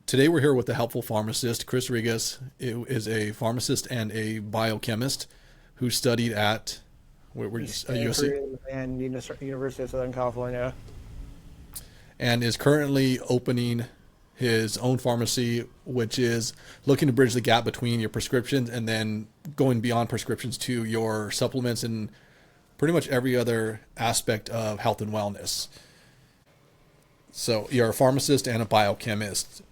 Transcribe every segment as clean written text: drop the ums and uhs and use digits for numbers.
Today we're here with the Helpful Pharmacist. Kris Rigas is a pharmacist and a biochemist who studied at USC Stanford and University of Southern California. and is currently opening his own pharmacy, which is looking to bridge the gap between your prescriptions and then going beyond prescriptions to your supplements and pretty much every other aspect of health and wellness. So you're a pharmacist and a biochemist.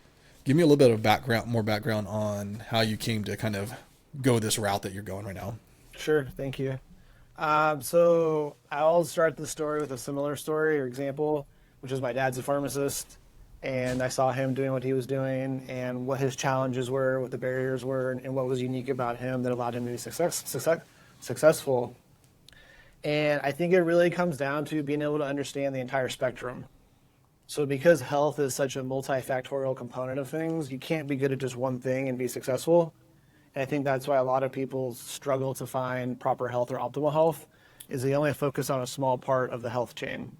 Give me a little bit of more background on how you came to kind of go this route that you're going right now. Sure, thank you. So I'll start the story with a similar story or example, which is my dad's a pharmacist, and I saw him doing what he was doing and what his challenges were, what the barriers were, and what was unique about him that allowed him to be successful. And I think it really comes down to being able to understand the entire spectrum. So because health is such a multifactorial component of things, you can't be good at just one thing and be successful. And I think that's why a lot of people struggle to find proper health or optimal health, is they only focus on a small part of the health chain.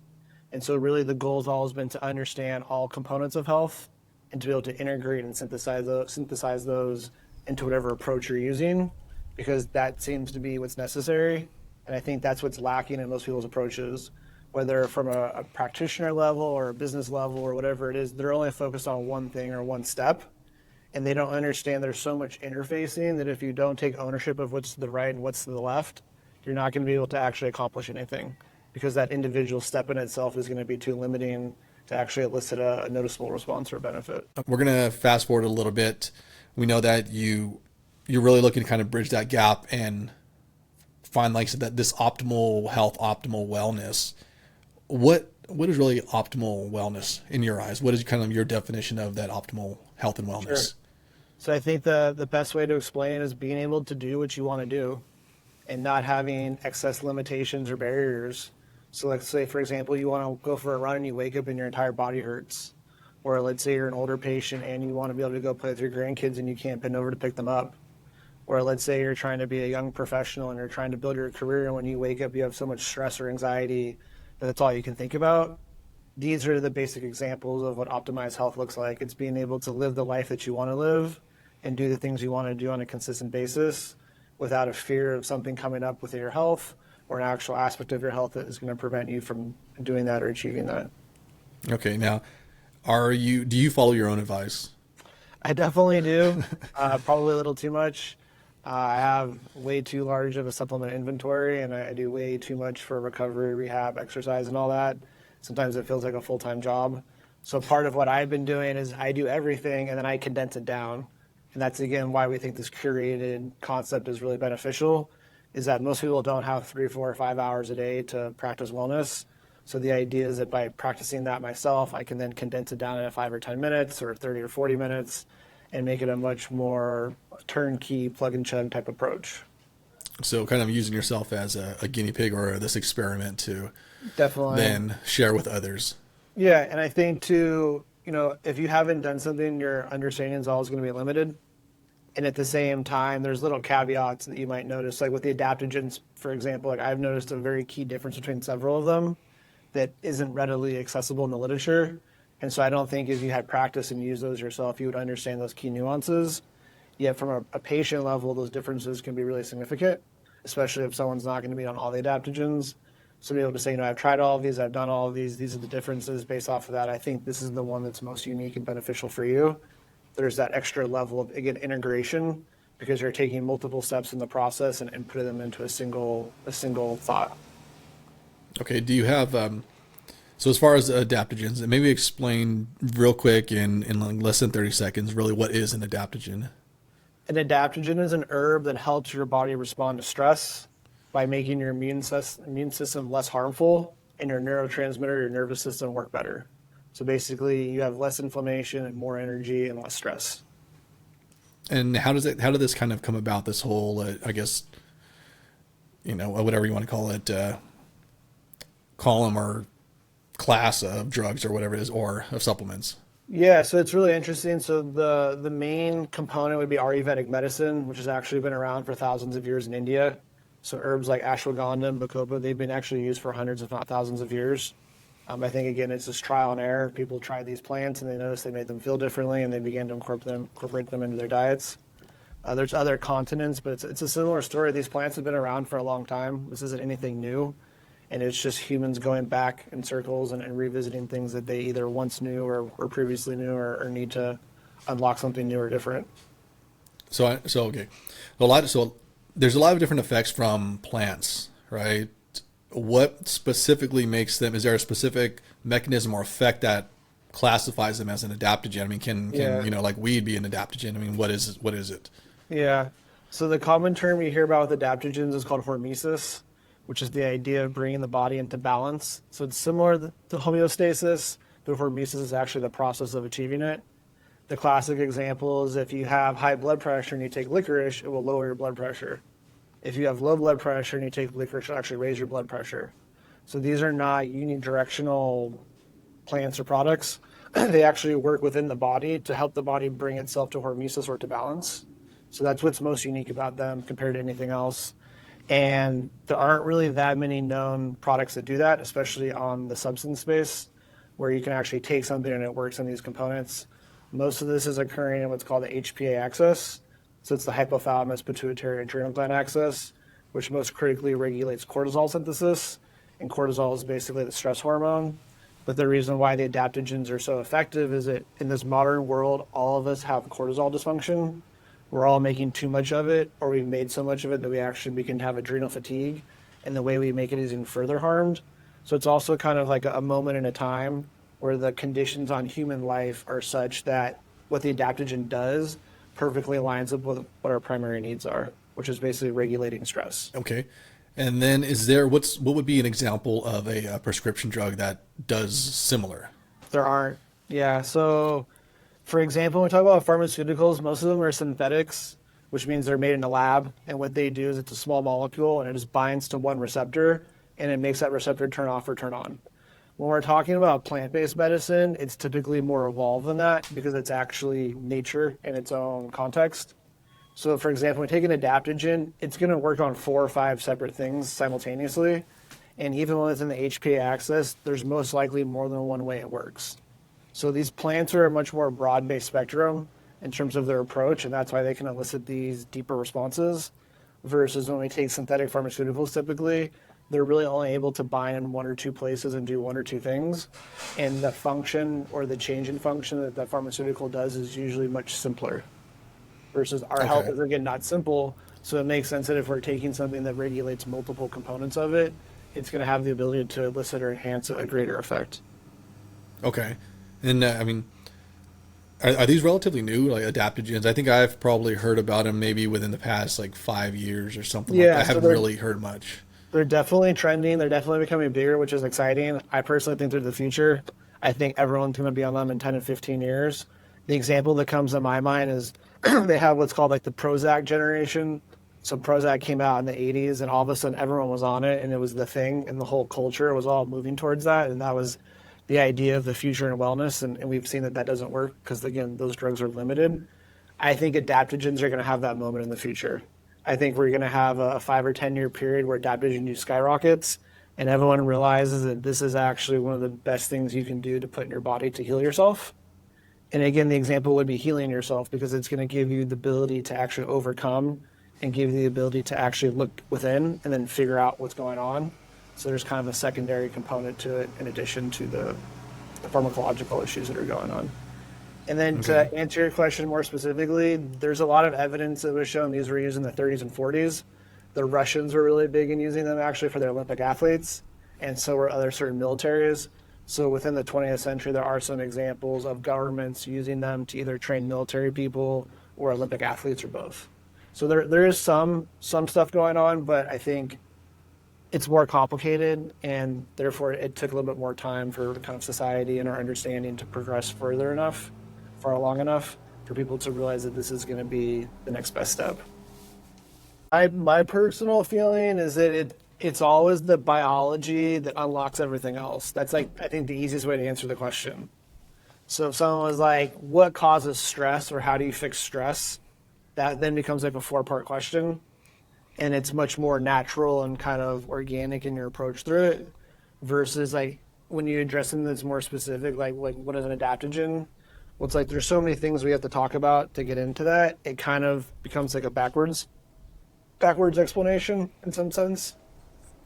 And so really the goal has always been to understand all components of health and to be able to integrate and synthesize those into whatever approach you're using, because that seems to be what's necessary. And I think that's what's lacking in most people's approaches, whether from a practitioner level or a business level or whatever it is. They're only focused on one thing or one step, and they don't understand there's so much interfacing that if you don't take ownership of what's to the right and what's to the left, you're not going to be able to actually accomplish anything, because that individual step in itself is going to be too limiting to actually elicit a noticeable response or benefit. We're going to fast forward a little bit. We know that you're really looking to kind of bridge that gap and find, like I said, that this optimal health, optimal wellness. What is really optimal wellness in your eyes? What is kind of your definition of that optimal health and wellness? Sure. So I think the best way to explain it is being able to do what you want to do and not having excess limitations or barriers. So let's say, for example, you want to go for a run and you wake up and your entire body hurts. Or let's say you're an older patient and you want to be able to go play with your grandkids and you can't bend over to pick them up. Or let's say you're trying to be a young professional and you're trying to build your career, and when you wake up you have so much stress or anxiety that that's all you can think about. These are the basic examples of what optimized health looks like. It's being able to live the life that you want to live and do the things you want to do on a consistent basis without a fear of something coming up with your health or an actual aspect of your health that is going to prevent you from doing that or achieving that. Okay, now, do you follow your own advice? I definitely do. Probably a little too much. I have way too large of a supplement inventory, and I do way too much for recovery, rehab, exercise, and all that. Sometimes it feels like a full-time job. So part of what I've been doing is I do everything, and then I condense it down. And that's, again, why we think this curated concept is really beneficial, is that most people don't have 3, 4, or 5 hours a day to practice wellness. So the idea is that by practicing that myself, I can then condense it down into 5 or 10 minutes or 30 or 40 minutes and make it a much more turnkey, plug-and-chug type approach. So kind of using yourself as a guinea pig or this experiment to Definitely then share with others. Yeah, and I think too, if you haven't done something, your understanding is always going to be limited. And at the same time, there's little caveats that you might notice, like with the adaptogens, for example. Like I've noticed a very key difference between several of them that isn't readily accessible in the literature. And so I don't think if you had practice and used those yourself, you would understand those key nuances. Yet from a patient level, those differences can be really significant, especially if someone's not going to be on all the adaptogens. So be able to say, I've tried all of these, I've done all of these are the differences. Based off of that, I think this is the one that's most unique and beneficial for you. There's that extra level of, again, integration, because you're taking multiple steps in the process and putting them into a single thought. Okay, do you have so as far as adaptogens, and maybe explain real quick in like less than 30 seconds, really what is an adaptogen? An adaptogen is an herb that helps your body respond to stress by making your immune system less harmful and your neurotransmitter, your nervous system, work better. So basically, you have less inflammation and more energy and less stress. And how did this kind of come about? This whole, I guess, whatever you want to call it, column or class of drugs or whatever it is, or of supplements. Yeah, so it's really interesting. So the main component would be Ayurvedic medicine, which has actually been around for thousands of years in India. So herbs like ashwagandha and bacopa, they've been actually used for hundreds, if not thousands of years. I think, again, it's just trial and error. People tried these plants and they noticed they made them feel differently and they began to incorporate them into their diets. There's other continents, but it's a similar story. These plants have been around for a long time. This isn't anything new. And it's just humans going back in circles and revisiting things that they either once knew or previously knew or need to unlock something new or different. So okay, so there's a lot of different effects from plants, right? What specifically makes them? Is there a specific mechanism or effect that classifies them as an adaptogen? I mean, can like weed be an adaptogen? I mean, what is it? Yeah. So the common term you hear about with adaptogens is called hormesis, which is the idea of bringing the body into balance. So it's similar to homeostasis, but hormesis is actually the process of achieving it. The classic example is if you have high blood pressure and you take licorice, it will lower your blood pressure. If you have low blood pressure and you take licorice, it'll actually raise your blood pressure. So these are not unidirectional plants or products. They actually work within the body to help the body bring itself to hormesis or to balance. So that's what's most unique about them compared to anything else. And there aren't really that many known products that do that, especially on the substance space, where you can actually take something and it works on these components. Most of this is occurring in what's called the HPA axis. So it's the hypothalamus pituitary adrenal gland axis, which most critically regulates cortisol synthesis. And cortisol is basically the stress hormone. But the reason why the adaptogens are so effective is that in this modern world, all of us have cortisol dysfunction. We're all making too much of it, or we've made so much of it that we can have adrenal fatigue, and the way we make it is even further harmed. So it's also kind of like a moment in a time where the conditions on human life are such that what the adaptogen does perfectly lines up with what our primary needs are, which is basically regulating stress. Okay. And then what would be an example of a prescription drug that does similar? There aren't. Yeah. So, for example, when we talk about pharmaceuticals, most of them are synthetics, which means they're made in a lab. And what they do is it's a small molecule and it just binds to one receptor and it makes that receptor turn off or turn on. When we're talking about plant-based medicine, it's typically more evolved than that because it's actually nature in its own context. So, for example, when we take an adaptogen, it's going to work on 4 or 5 separate things simultaneously. And even when it's in the HPA axis, there's most likely more than one way it works. So these plants are a much more broad-based spectrum in terms of their approach, and that's why they can elicit these deeper responses. Versus when we take synthetic pharmaceuticals, typically, they're really only able to bind in 1 or 2 places and do 1 or 2 things. And the function or the change in function that the pharmaceutical does is usually much simpler. Versus our health is, again, not simple. So it makes sense that if we're taking something that regulates multiple components of it, it's going to have the ability to elicit or enhance a greater effect. Okay. And I mean, are these relatively new, like adaptogens? I think I've probably heard about them maybe within the past 5 years or something like that. I haven't really heard much. They're definitely trending. They're definitely becoming bigger, which is exciting. I personally think they're the future. I think everyone's going to be on them in 10 and 15 years. The example that comes to my mind is they have what's called the Prozac generation. So Prozac came out in the 80s and all of a sudden everyone was on it and it was the thing and the whole culture was all moving towards that. And that was the idea of the future in wellness. And we've seen that doesn't work because, again, those drugs are limited. I think adaptogens are going to have that moment in the future. I think we're going to have a 5 or 10 year period where adaptogen use skyrockets and everyone realizes that this is actually one of the best things you can do to put in your body to heal yourself. And again, the example would be healing yourself because it's going to give you the ability to actually overcome and give you the ability to actually look within and then figure out what's going on. So there's kind of a secondary component to it in addition to the pharmacological issues that are going on. And then to answer your question more specifically, there's a lot of evidence that was shown these were used in the 30s and 40s. The Russians were really big in using them actually for their Olympic athletes, and so were other certain militaries. So within the 20th century, there are some examples of governments using them to either train military people or Olympic athletes or both. So there is some stuff going on, but I think it's more complicated, and therefore it took a little bit more time for kind of society and our understanding to progress far along enough for people to realize that this is going to be the next best step. My personal feeling is that it's always the biology that unlocks everything else. That's I think the easiest way to answer the question. So if someone was like, what causes stress or how do you fix stress? That then becomes a 4-part question. And it's much more natural and kind of organic in your approach through it versus when you address something that's more specific, like what is an adaptogen? Well, it's like there's so many things we have to talk about to get into that. It kind of becomes like a backwards explanation in some sense.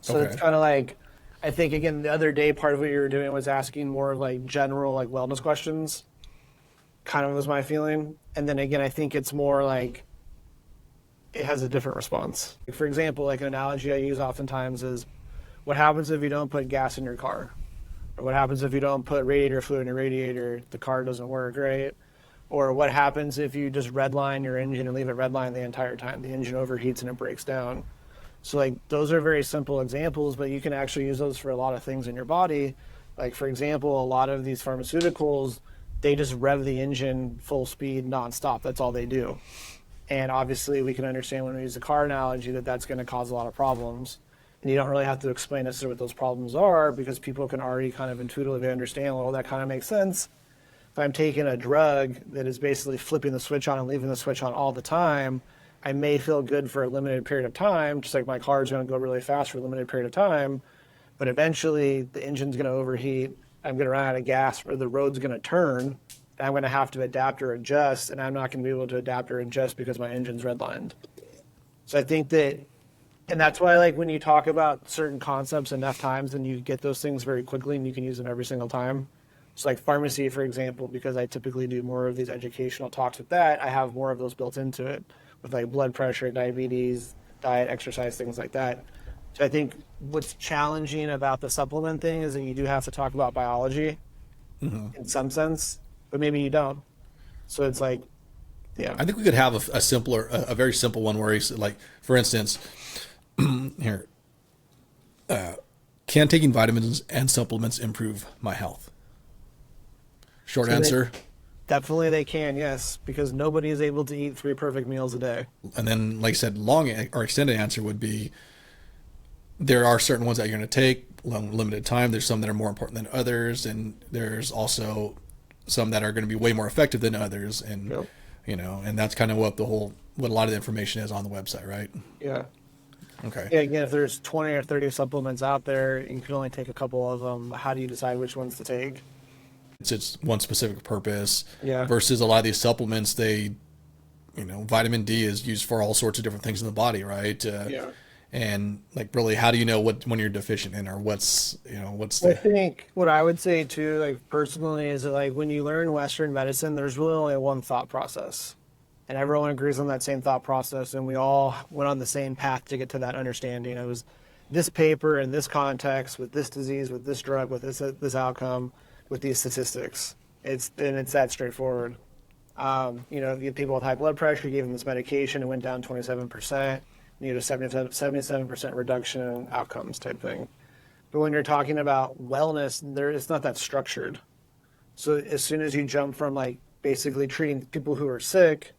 So Okay. it's kind of like, I think again the other day part of what you were doing was asking more like general like wellness questions. Kind of was my feeling, and then again I think it's more like it has a different response. For example, like an analogy I use oftentimes is, what happens if you don't put gas in your car? Or what happens if you don't put radiator fluid in your radiator? The car doesn't work, right? Or what happens if you just redline your engine and leave it redline the entire time? The engine overheats and it breaks down. So like those are very simple examples, but you can actually use those for a lot of things in your body. Like for example, a lot of these pharmaceuticals, they just rev the engine full speed nonstop. That's all they do. And obviously we can understand when we use the car analogy that that's going to cause a lot of problems. And you don't really have to explain necessarily what those problems are because people can already kind of intuitively understand, well, that kind of makes sense. If I'm taking a drug that is basically flipping the switch on and leaving the switch on all the time, I may feel good for a limited period of time, just like my car is going to go really fast for a limited period of time. But eventually the engine's going to overheat. I'm going to run out of gas, or the road's going to turn. And I'm going to have to adapt or adjust, and I'm not going to be able to adapt or adjust because my engine's redlined. So I think that, and that's why, like, when you talk about certain concepts enough times, and you get those things very quickly, and you can use them every single time. So, like pharmacy, for example, because I typically do more of these educational talks with that, I have more of those built into it with like blood pressure, diabetes, diet, exercise, things like that. So I think what's challenging about the supplement thing is that you do have to talk about biology in some sense, but maybe you don't. So it's like, yeah. I think we could have a very simple one where he's like, for instance, here, can taking vitamins and supplements improve my health? Short So answer. Definitely they can, yes, because nobody is able to eat 3 perfect meals a day. And then, like I said, long or extended answer would be there are certain ones that you're going to take limited time. There's some that are more important than others, and there's also some that are going to be way more effective than others. And Yep. and that's kind of what a lot of the information is on the website, right? Yeah. Okay. Yeah, again, if there's 20 or 30 supplements out there, you can only take a couple of them. How do you decide which ones to take? It's one specific purpose. Yeah. Versus a lot of these supplements, vitamin D is used for all sorts of different things in the body, right? Yeah. And like, really, how do you know when you're deficient in, or what's I think what I would say too, like personally, is that like when you learn Western medicine, there's really only one thought process, and everyone agrees on that same thought process, and we all went on the same path to get to that understanding. It was this paper in this context with this disease, with this drug, with this outcome, with these statistics. It's that straightforward. You get people with high blood pressure, you gave them this medication, it went down 27%. You need a 77% reduction in outcomes type thing. But when you're talking about wellness, it's not that structured. So as soon as you jump from like basically treating people who are sick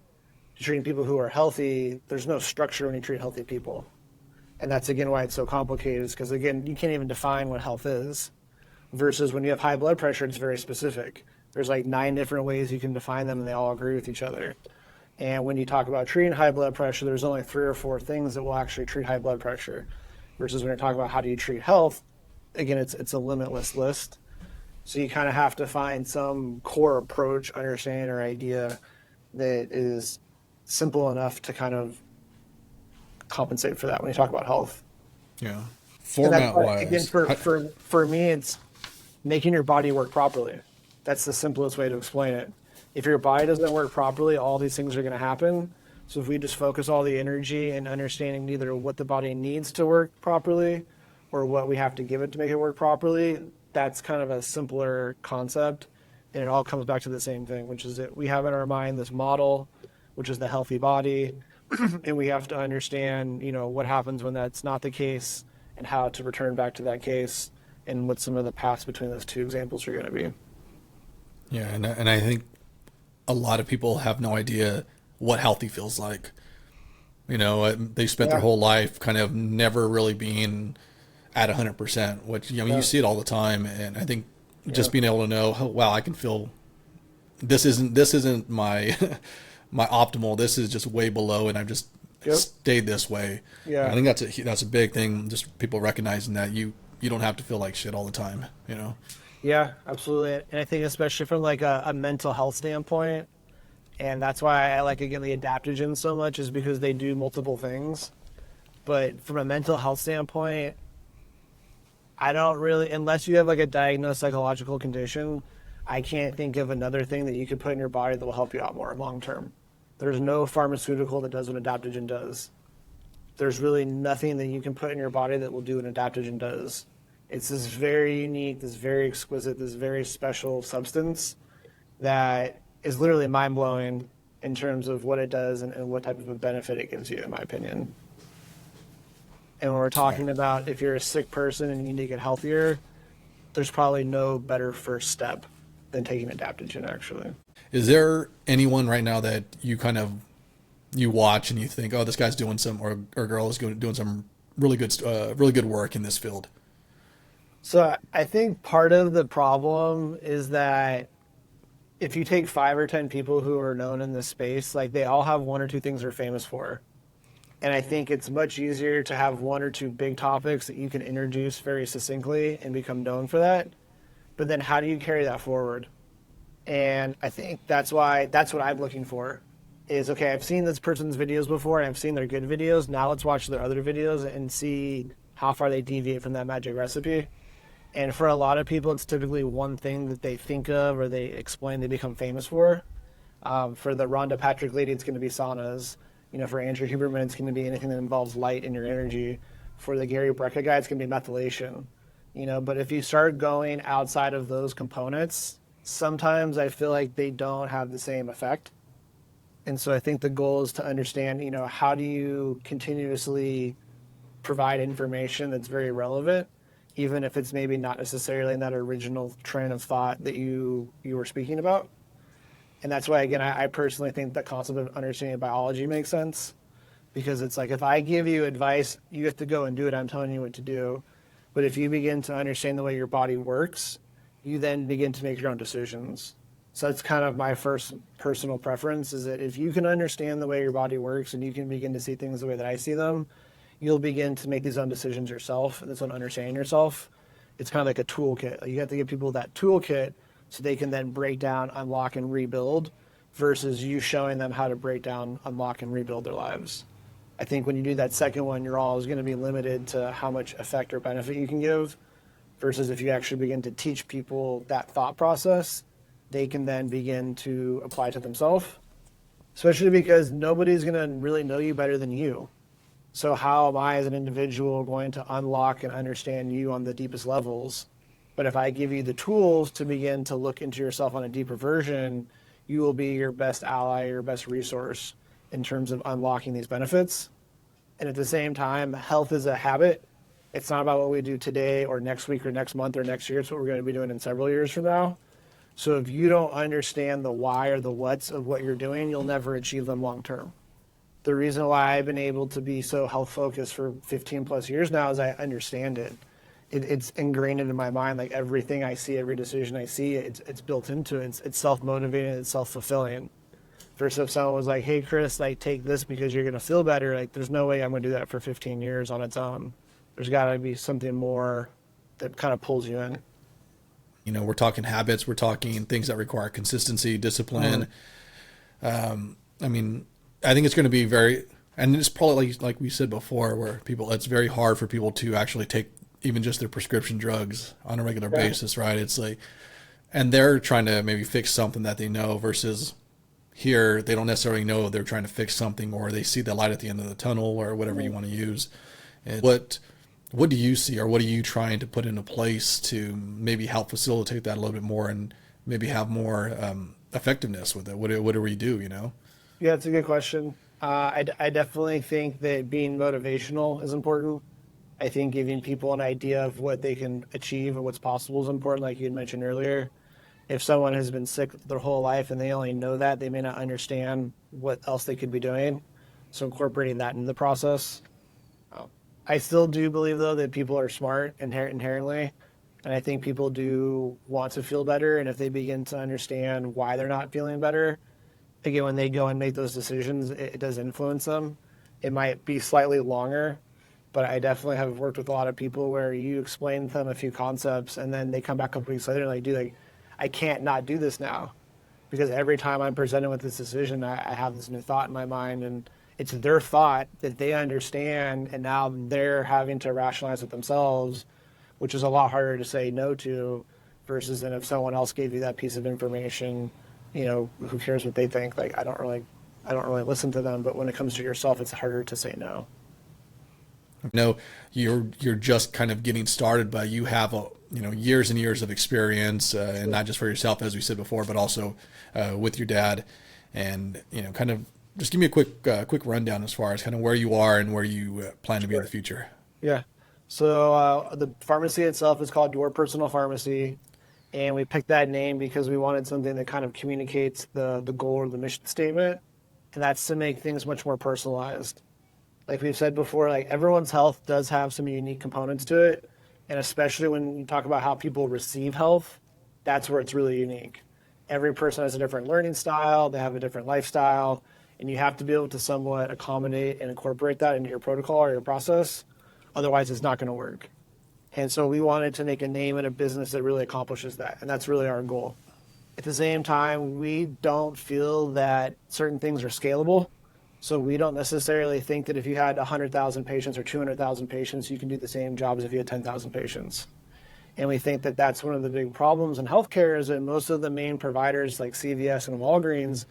to treating people who are healthy, there's no structure when you treat healthy people. And that's again why it's so complicated, is because again, you can't even define what health is. Versus when you have high blood pressure, it's very specific. There's like 9 different ways you can define them, and they all agree with each other. And when you talk about treating high blood pressure, there's only 3 or 4 things that will actually treat high blood pressure. Versus when you're talking about how do you treat health, again, it's a limitless list. So you kind of have to find some core approach, understanding, or idea that is simple enough to kind of compensate for that when you talk about health. Yeah. Format wise, again, for me, it's making your body work properly. That's the simplest way to explain it. If your body doesn't work properly, all these things are going to happen. So if we just focus all the energy and understanding either what the body needs to work properly or what we have to give it to make it work properly, that's kind of a simpler concept. And it all comes back to the same thing, which is that we have in our mind this model, which is the healthy body. And we have to understand, what happens when that's not the case and how to return back to that case and what some of the paths between those two examples are going to be. Yeah. And I think a lot of people have no idea what healthy feels like. They spent their whole life kind of never really being at 100%, which, you see it all the time. And I think just being able to know, oh, wow, I can feel this isn't my, my optimal. This is just way below, and I've just stayed this way. Yeah. I think that's a big thing. Just people recognizing that you you don't have to feel like shit all the time, you know? Yeah, absolutely. And I think especially from like a mental health standpoint, and that's why I like, again, the adaptogens so much, is because they do multiple things. But from a mental health standpoint, I don't really, unless you have like a diagnosed psychological condition, I can't think of another thing that you could put in your body that will help you out more long term. There's no pharmaceutical that does what adaptogen does. There's really nothing that you can put in your body that will do what adaptogen does. It's this very unique, this very exquisite, this very special substance that is literally mind blowing in terms of what it does and what type of a benefit it gives you, in my opinion. And when we're talking about if you're a sick person and you need to get healthier, there's probably no better first step than taking adaptogen, actually. Is there anyone right now that you kind of you watch and you think, oh, this guy's doing some, or girl is doing some really good work in this field? So I think part of the problem is that if you take 5 or 10 people who are known in this space, like they all have one or two things they're famous for. And I think it's much easier to have one or two big topics that you can introduce very succinctly and become known for that. But then how do you carry that forward? And I think that's what I'm looking for is, okay, I've seen this person's videos before and I've seen their good videos. Now let's watch their other videos and see how far they deviate from that magic recipe. And for a lot of people, it's typically one thing that they think of or they explain they become famous for. For the Rhonda Patrick lady, it's going to be saunas. You know, for Andrew Huberman, it's going to be anything that involves light in your energy. For the Gary Brecka guy, it's going to be methylation. You know, but if you start going outside of those components, sometimes I feel like they don't have the same effect. And so I think the goal is to understand, you know, how do you continuously provide information that's very relevant, even if it's maybe not necessarily in that original train of thought that you were speaking about. And that's why, again, I personally think the concept of understanding biology makes sense, because it's like, if I give you advice, you have to go and do it. I'm telling you what to do. But if you begin to understand the way your body works, you then begin to make your own decisions. So that's kind of my first personal preference, is that if you can understand the way your body works and you can begin to see things the way that I see them, you'll begin to make these own decisions yourself. And that's on understanding yourself. It's kind of like a toolkit. You have to give people that toolkit so they can then break down, unlock, and rebuild, versus you showing them how to break down, unlock, and rebuild their lives. I think when you do that second one, you're always going to be limited to how much effect or benefit you can give, versus if you actually begin to teach people that thought process, they can then begin to apply to themselves, especially because nobody's going to really know you better than you. So how am I as an individual going to unlock and understand you on the deepest levels? But if I give you the tools to begin to look into yourself on a deeper version, you will be your best ally, your best resource in terms of unlocking these benefits. And at the same time, health is a habit. It's not about what we do today or next week or next month or next year. It's what we're going to be doing in several years from now. So if you don't understand the why or the what's of what you're doing, you'll never achieve them long term. The reason why I've been able to be so health focused for 15 plus years now is I understand it. It's ingrained into my mind. Like everything I see, every decision I see, it's built into it. It's self-motivating, it's self-fulfilling. Versus if someone was like, hey, Chris, like take this because you're going to feel better. Like there's no way I'm going to do that for 15 years on its own. There's got to be something more that kind of pulls you in. You know, we're talking habits. We're talking things that require consistency, discipline. I mean, I think it's going to be very, and it's probably like we said before, where it's very hard for people to actually take even just their prescription drugs on a regular basis, right? It's like, and they're trying to maybe fix something that they know, versus here, they don't necessarily know they're trying to fix something, or they see the light at the end of the tunnel, or whatever you want to use. And what do you see, or what are you trying to put into place to maybe help facilitate that a little bit more and maybe have more effectiveness with it? What do we do, you know? Yeah, it's a good question. I definitely think that being motivational is important. I think giving people an idea of what they can achieve and what's possible is important, like you had mentioned earlier. If someone has been sick their whole life and they only know that, they may not understand what else they could be doing. So incorporating that into the process. I still do believe, though, that people are smart inherently. And I think people do want to feel better. And if they begin to understand why they're not feeling better, again, when they go and make those decisions, it does influence them. It might be slightly longer, But I definitely have worked with a lot of people where you explain to them a few concepts and then they come back a couple weeks later and like, dude, like, I can't not do this now. Because every time I'm presented with this decision, I have this new thought in my mind, and it's their thought that they understand, and now they're having to rationalize it themselves, which is a lot harder to say no to, versus than if someone else gave you that piece of information, who cares what they think? Like, I don't really listen to them, but when it comes to yourself, it's harder to say no. No, you're just kind of getting started, but you have years and years of experience, and not just for yourself, as we said before, but also with your dad, and kind of just give me a quick rundown as far as kind of where you are and where you plan to be in the future. Yeah. So the pharmacy itself is called Your Personal Pharmacy, and we picked that name because we wanted something that kind of communicates the goal or the mission statement, and that's to make things much more personalized. Like we've said before, like everyone's health does have some unique components to it. And especially when you talk about how people receive health, that's where it's really unique. Every person has a different learning style. They have a different lifestyle. And you have to be able to somewhat accommodate and incorporate that into your protocol or your process. Otherwise, it's not going to work. And so we wanted to make a name and a business that really accomplishes that. And that's really our goal. At the same time, we don't feel that certain things are scalable. So we don't necessarily think that if you had 100,000 patients or 200,000 patients, you can do the same job as if you had 10,000 patients. And we think that that's one of the big problems in healthcare is that most of the main providers like CVS and Walgreens,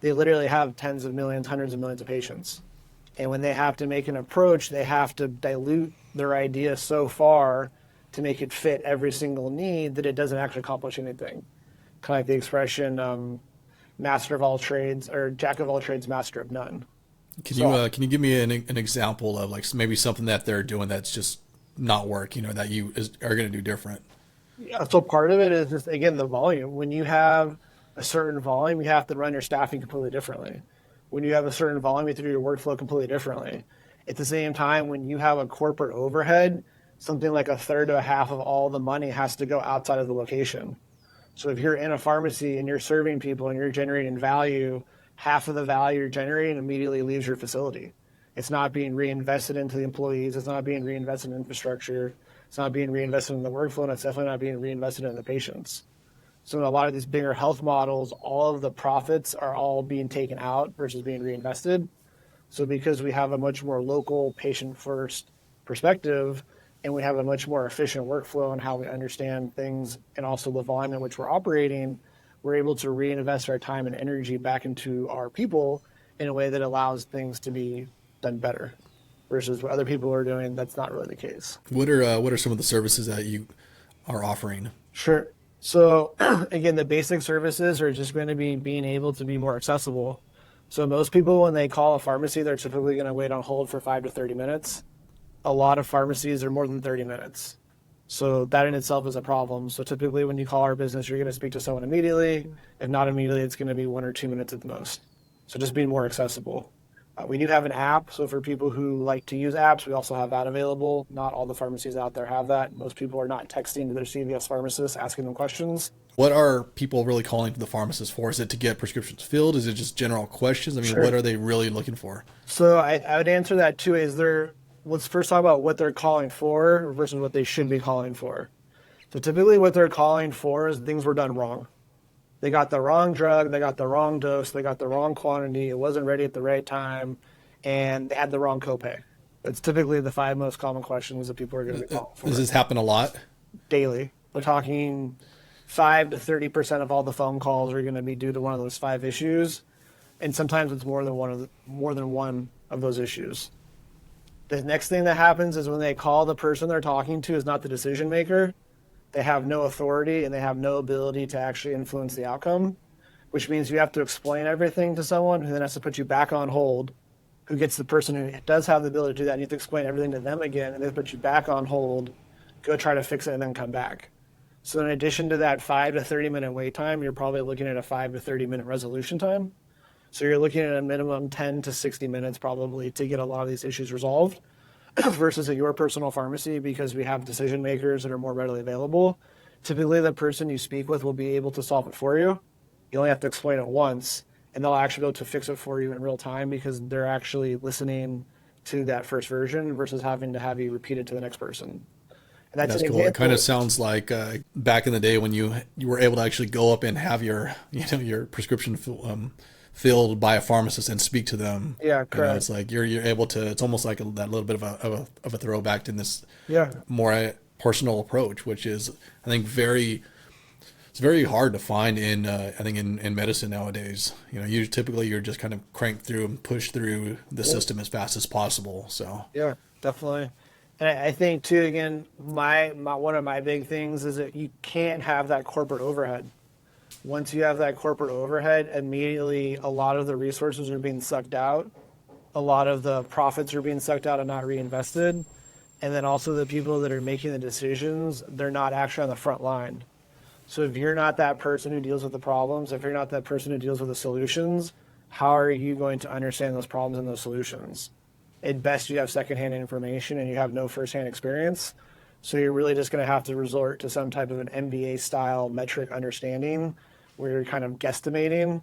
they literally have tens of millions, hundreds of millions of patients. And when they have to make an approach, they have to dilute their idea so far to make it fit every single need that it doesn't actually accomplish anything. Kind of like the expression, master of all trades, or jack of all trades, master of none. Can you give me an example of like maybe something that they're doing that's just not work, that you are going to do different? Yeah, so part of it is just, again, the volume. When you have a certain volume, you have to run your staffing completely differently. When you have a certain volume, you have to do your workflow completely differently. At the same time, when you have a corporate overhead, something like a third to a half of all the money has to go outside of the location. So if you're in a pharmacy and you're serving people and you're generating value, half of the value you're generating immediately leaves your facility. It's not being reinvested into the employees. It's not being reinvested in infrastructure. It's not being reinvested in the workflow, and it's definitely not being reinvested in the patients. So in a lot of these bigger health models, all of the profits are all being taken out versus being reinvested. So because we have a much more local patient-first perspective, and we have a much more efficient workflow on how we understand things and also the volume in which we're operating, we're able to reinvest our time and energy back into our people in a way that allows things to be done better versus what other people are doing. That's not really the case. What are some of the services that you are offering? Sure. So again, the basic services are just going to be being able to be more accessible. So most people, when they call a pharmacy, they're typically going to wait on hold for 5 to 30 minutes. A lot of pharmacies are more than 30 minutes. So that in itself is a problem. So typically when you call our business, you're going to speak to someone immediately. If not immediately, it's going to be 1 or 2 minutes at the most. So just being more accessible. We do have an app. So for people who like to use apps, we also have that available. Not all the pharmacies out there have that. Most people are not texting to their CVS pharmacist asking them questions. What are people really calling to the pharmacist for? Is it to get prescriptions filled? Is it just general questions? I mean, Sure. What are they really looking for? So I would answer that two ways. Let's first talk about what they're calling for versus what they should be calling for. So typically what they're calling for is things were done wrong. They got the wrong drug, they got the wrong dose, they got the wrong quantity, it wasn't ready at the right time, and they had the wrong copay. It's typically the 5 most common questions that people are going to be calling for. Does this happen a lot? Daily. We're talking 5 to 30% of all the phone calls are going to be due to one of those 5 issues, and sometimes it's more than one of those issues. The next thing that happens is when they call, the person they're talking to is not the decision maker. They have no authority and they have no ability to actually influence the outcome, which means you have to explain everything to someone who then has to put you back on hold, who gets the person who does have the ability to do that, and you have to explain everything to them again, and they put you back on hold, go try to fix it, and then come back. So in addition to that 5 to 30 minute wait time, you're probably looking at a 5 to 30 minute resolution time. So you're looking at a minimum 10 to 60 minutes probably to get a lot of these issues resolved. Versus at Your Personal Pharmacy, because we have decision makers that are more readily available. Typically, the person you speak with will be able to solve it for you. You only have to explain it once, and they'll actually be able to fix it for you in real time because they're actually listening to that first version versus having to have you repeat it to the next person. And That's cool. It kind of sounds like back in the day when you were able to actually go up and have your your prescription filled by a pharmacist and speak to them. Yeah, correct. It's like you're able to. It's almost like that little bit of a throwback to this more personal approach, which is I think it's very hard to find in I think in medicine nowadays. You're just kind of crank through and push through the system as fast as possible. So yeah, definitely. And I think too, again, my one of my big things is that you can't have that corporate overhead. Once you have that corporate overhead, immediately a lot of the resources are being sucked out. A lot of the profits are being sucked out and not reinvested. And then also the people that are making the decisions, they're not actually on the front line. So if you're not that person who deals with the problems, if you're not that person who deals with the solutions, how are you going to understand those problems and those solutions? At best, you have secondhand information and you have no firsthand experience. So you're really just going to have to resort to some type of an MBA style metric understanding where you're kind of guesstimating,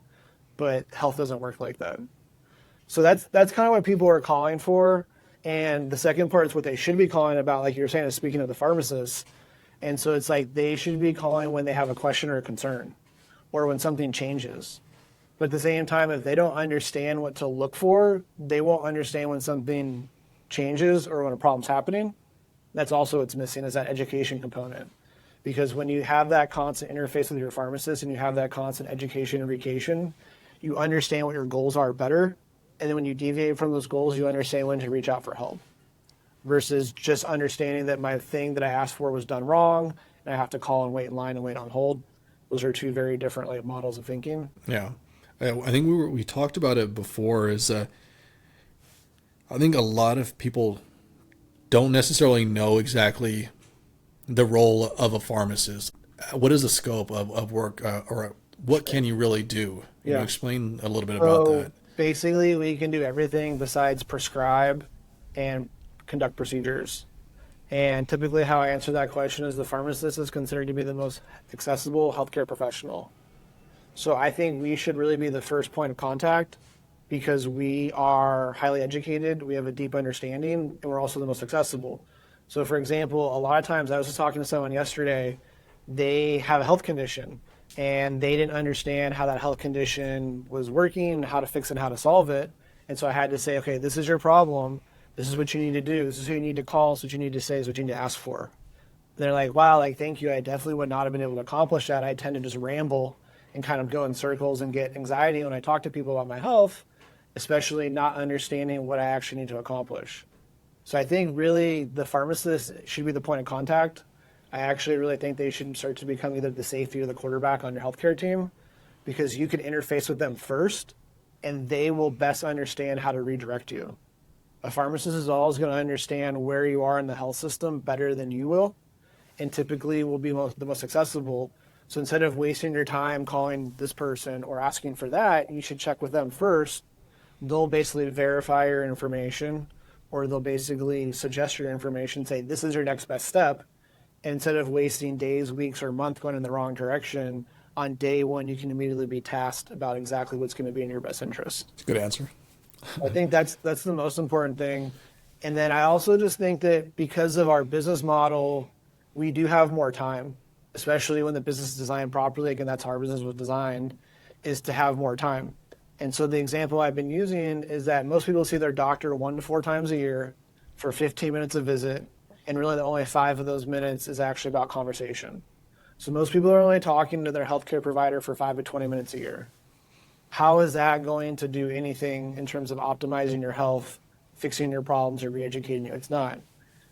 but health doesn't work like that. So that's kind of what people are calling for. And the second part is what they should be calling about, like you were saying, is speaking of the pharmacists. And so it's like they should be calling when they have a question or a concern or when something changes. But at the same time, if they don't understand what to look for, they won't understand when something changes or when a problem's happening. That's also what's missing, is that education component. Because when you have that constant interface with your pharmacist and you have that constant education and education, you understand what your goals are better. And then when you deviate from those goals, you understand when to reach out for help. Versus just understanding that my thing that I asked for was done wrong and I have to call and wait in line and wait on hold. Those are two very different models of thinking. Yeah. I think we talked about it before, is I think a lot of people don't necessarily know exactly the role of a pharmacist. What is the scope of work, or what can you really do? Explain a little bit about that. Basically, we can do everything besides prescribe and conduct procedures. And typically how I answer that question is the pharmacist is considered to be the most accessible healthcare professional. So I think we should really be the first point of contact because we are highly educated, we have a deep understanding, and we're also the most accessible. So for example, a lot of times I was just talking to someone yesterday, they have a health condition and they didn't understand how that health condition was working, how to fix it, how to solve it. And so I had to say, okay, this is your problem. This is what you need to do. This is who you need to call. This is what you need to say. This is what you need to ask for. They're like, wow, thank you. I definitely would not have been able to accomplish that. I tend to just ramble and kind of go in circles and get anxiety when I talk to people about my health, especially not understanding what I actually need to accomplish. So I think really the pharmacist should be the point of contact. I actually really think they should start to become either the safety or the quarterback on your healthcare team because you can interface with them first and they will best understand how to redirect you. A pharmacist is always going to understand where you are in the health system better than you will, and typically will be the most accessible. So instead of wasting your time calling this person or asking for that, you should check with them first. They'll basically verify your information, or they'll basically suggest your information, say, this is your next best step. And instead of wasting days, weeks, or months going in the wrong direction, on day one, you can immediately be tasked about exactly what's going to be in your best interest. That's a good answer. I think that's the most important thing. And then I also just think that because of our business model, we do have more time, especially when the business is designed properly. Again, that's how our business was designed, is to have more time. And so the example I've been using is that most people see their doctor 1 to 4 times a year for 15 minutes a visit. And really the only 5 of those minutes is actually about conversation. So most people are only talking to their healthcare provider for 5 to 20 minutes a year. How is that going to do anything in terms of optimizing your health, fixing your problems, or re-educating you? It's not.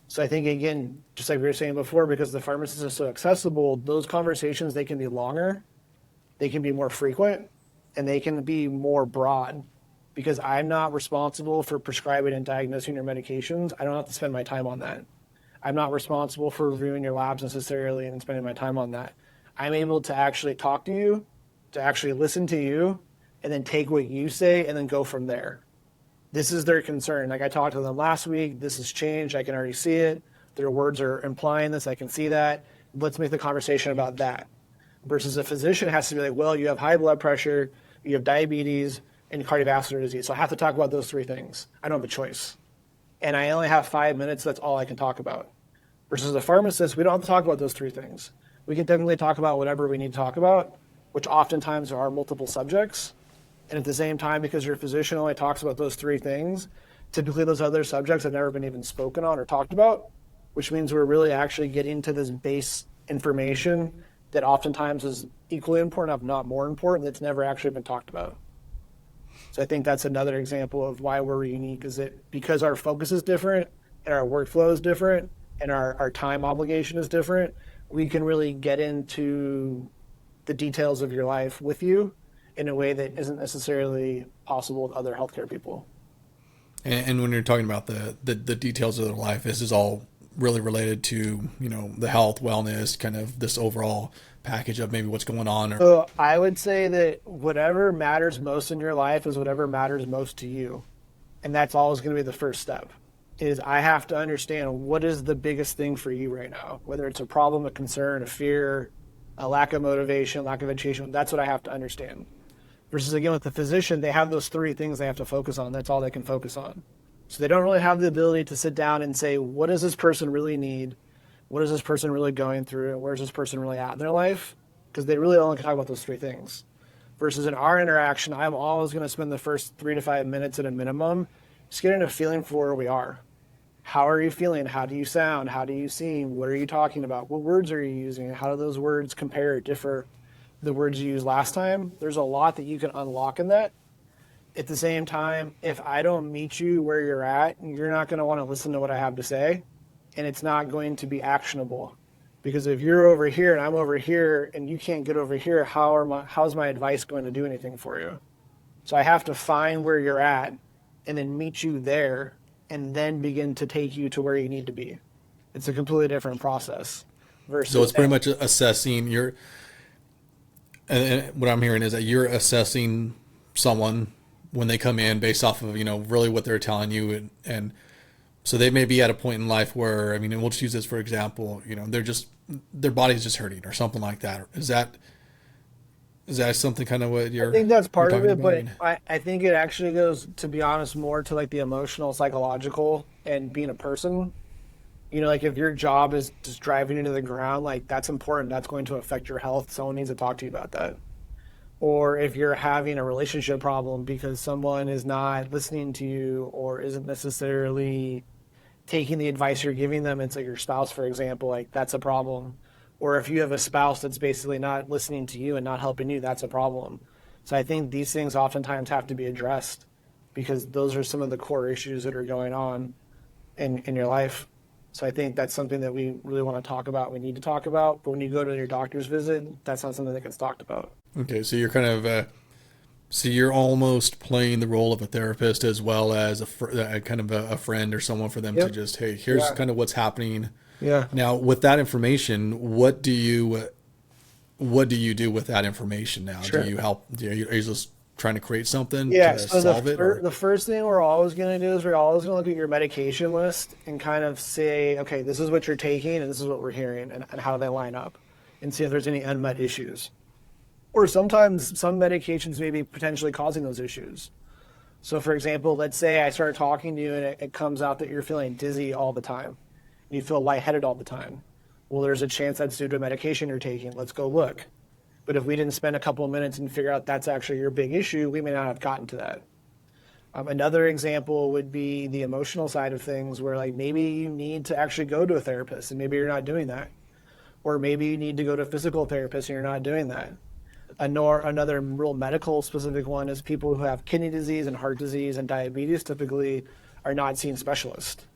So I think, again, just like we were saying before, because the pharmacist is so accessible, those conversations, they can be longer, they can be more frequent, and they can be more broad. Because I'm not responsible for prescribing and diagnosing your medications. I don't have to spend my time on that. I'm not responsible for reviewing your labs necessarily and spending my time on that. I'm able to actually talk to you, to actually listen to you, and then take what you say and then go from there. This is their concern. Like I talked to them last week, this has changed, I can already see it. Their words are implying this, I can see that. Let's make the conversation about that. Versus a physician has to be like, well, you have high blood pressure, you have diabetes, and cardiovascular disease. So I have to talk about those 3 things. I don't have a choice. and I only have 5 minutes, that's all I can talk about. Versus a pharmacist, we don't have to talk about those three things. We can technically talk about whatever we need to talk about, which oftentimes are multiple subjects. And at the same time, because your physician only talks about those three things, typically those other subjects have never been even spoken on or talked about, which means we're really actually getting to this base information that oftentimes is equally important, if not more important, that's never actually been talked about. So I think that's another example of why we're unique, is that because our focus is different and our workflow is different and our time obligation is different, we can really get into the details of your life with you in a way that isn't necessarily possible with other healthcare people. And when you're talking about the details of their life, this is all really related to, the health, wellness, kind of this overall package of maybe what's going on. So I would say that whatever matters most in your life is whatever matters most to you. And that's always going to be the first step, is I have to understand what is the biggest thing for you right now, whether it's a problem, a concern, a fear, a lack of motivation, lack of education. That's what I have to understand. Versus, again, with the physician, they have those three things they have to focus on. That's all they can focus on. So they don't really have the ability to sit down and say, what does this person really need? What is this person really going through? And where's this person really at in their life? Because they really only can talk about those three things. Versus in our interaction, I'm always going to spend the first 3 to 5 minutes at a minimum just getting a feeling for where we are. How are you feeling? How do you sound? How do you seem? What are you talking about? What words are you using? How do those words compare or differ the words you used last time? There's a lot that you can unlock in that. At the same time, if I don't meet you where you're at, you're not going to want to listen to what I have to say, and it's not going to be actionable. Because if you're over here and I'm over here and you can't get over here, how's my advice going to do anything for you? So I have to find where you're at and then meet you there and then begin to take you to where you need to be. It's a completely different process. So it's pretty much assessing your, and what I'm hearing is that you're assessing someone when they come in based off of, really what they're telling you. And so they may be at a point in life where, and we'll just use this for example, their body's just hurting or something like that. Is that something kind of what you're, I think that's part of it, about? But I think it actually goes, to be honest, more to like the emotional, psychological, and being a person. Like if your job is just driving you to the ground, like that's important. That's going to affect your health. Someone needs to talk to you about that. Or if you're having a relationship problem because someone is not listening to you or isn't necessarily taking the advice you're giving them, it's like your spouse, for example, like that's a problem. Or if you have a spouse that's basically not listening to you and not helping you, that's a problem. So I think these things oftentimes have to be addressed because those are some of the core issues that are going on in your life. So I think that's something that we really want to talk about. We need to talk about, but when you go to your doctor's visit, that's not something that gets talked about. Okay, so you're kind of, so you're almost playing the role of a therapist as well as a kind of a friend or someone for them to just, hey, here's kind of what's happening. Yeah. Now, with that information, what do you do with that information now? Sure. Do you help? Are you just trying to create something to so solve it? The first thing we're always going to do is we're always going to look at your medication list and kind of say, okay, this is what you're taking and this is what we're hearing and how they line up and see if there's any unmet issues. Or sometimes some medications may be potentially causing those issues. So for example, let's say I start talking to you and it comes out that you're feeling dizzy all the time. You feel lightheaded all the time. Well, there's a chance that's due to a medication you're taking. Let's go look. But if we didn't spend a couple of minutes and figure out that's actually your big issue, we may not have gotten to that. Another example would be the emotional side of things where like maybe you need to actually go to a therapist and maybe you're not doing that. Or maybe you need to go to a physical therapist and you're not doing that. Another real medical specific one is people who have kidney disease and heart disease and diabetes typically are not seeing specialists.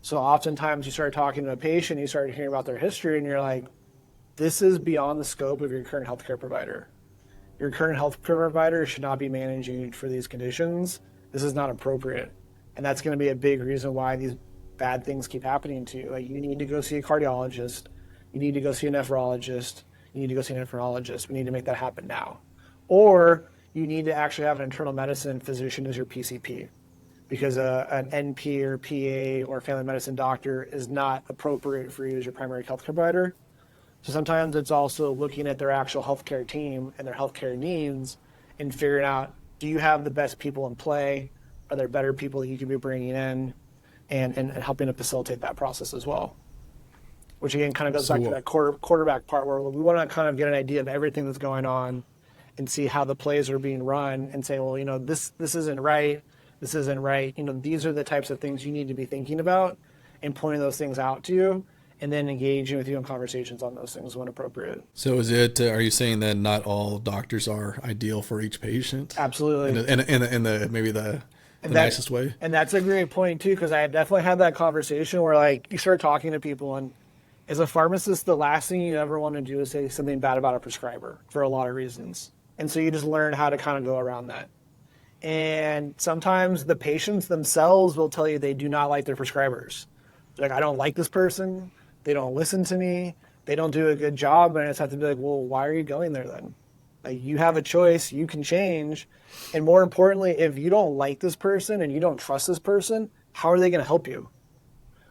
So oftentimes you start talking to a patient, you start hearing about their history and you're like, this is beyond the scope of your current healthcare provider. Your current healthcare provider should not be managing you for these conditions. This is not appropriate. And that's going to be a big reason why these bad things keep happening to you. Like you need to go see a cardiologist. You need to go see a nephrologist. You need to go see an endocrinologist. We need to make that happen now. Or you need to actually have an internal medicine physician as your PCP because an NP or PA or family medicine doctor is not appropriate for you as your primary health provider. So sometimes it's also looking at their actual healthcare team and their healthcare needs and figuring out, do you have the best people in play? Are there better people that you can be bringing in? and helping to facilitate that process as well. Which again kind of goes So back to that quarterback part where we want to kind of get an idea of everything that's going on and see how the plays are being run and say, well, this isn't right. This isn't right. These are the types of things you need to be thinking about and pointing those things out to you and then engaging with you in conversations on those things when appropriate. So are you saying that not all doctors are ideal for each patient? Absolutely. In maybe the nicest way? And that's a great point too, because I definitely had that conversation where like you start talking to people, and as a pharmacist, the last thing you ever want to do is say something bad about a prescriber for a lot of reasons. And so you just learn how to kind of go around that. And sometimes the patients themselves will tell you they do not like their prescribers. They're like, I don't like this person. They don't listen to me. They don't do a good job. And I just have to be like, well, why are you going there then? Like, you have a choice. You can change. And more importantly, if you don't like this person and you don't trust this person, how are they going to help you?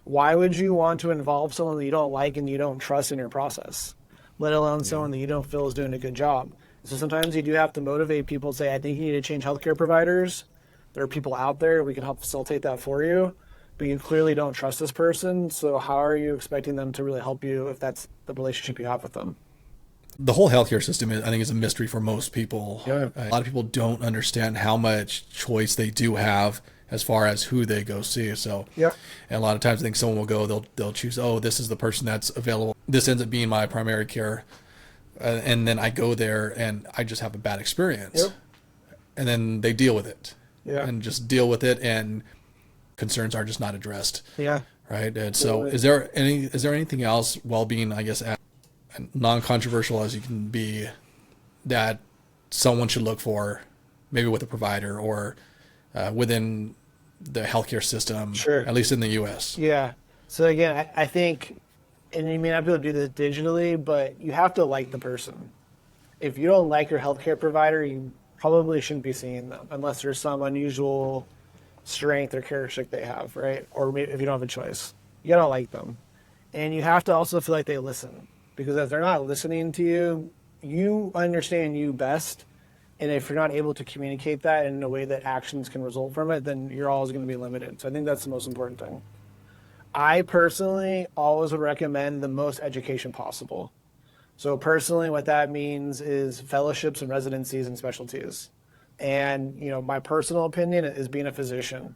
Why would you want to involve someone that you don't like and you don't trust in your process, let alone someone that you don't feel is doing a good job? So sometimes you do have to motivate people to say, I think you need to change healthcare providers. There are people out there. We can help facilitate that for you. But you clearly don't trust this person. So how are you expecting them to really help you if that's the relationship you have with them? The whole healthcare system, I think, is a mystery for most people. Yeah. A lot of people don't understand how much choice they do have as far as who they go see. So, Yeah. And a lot of times I think someone will go, they'll choose, oh, this is the person that's available. This ends up being my primary care. And then I go there and I just have a bad experience. Yep. And then they deal with it. Yeah. And just deal with it, and concerns are just not addressed. Yeah. Right. And so is there anything else, well-being, I guess, as non-controversial as you can be, that someone should look for, maybe with a provider or within the healthcare system, Sure. at least in the U.S.? Yeah. So again, I think, and you may not be able to do this digitally, but you have to like the person. If you don't like your healthcare provider, you probably shouldn't be seeing them unless there's some unusual strength or characteristic they have, right? Or maybe if you don't have a choice, you gotta like them. And you have to also feel like they listen, because if they're not listening to you, you understand you best. And if you're not able to communicate that in a way that actions can result from it, then you're always going to be limited. So I think that's the most important thing. I personally always would recommend the most education possible. So personally, what that means is fellowships and residencies and specialties. And, my personal opinion is being a physician.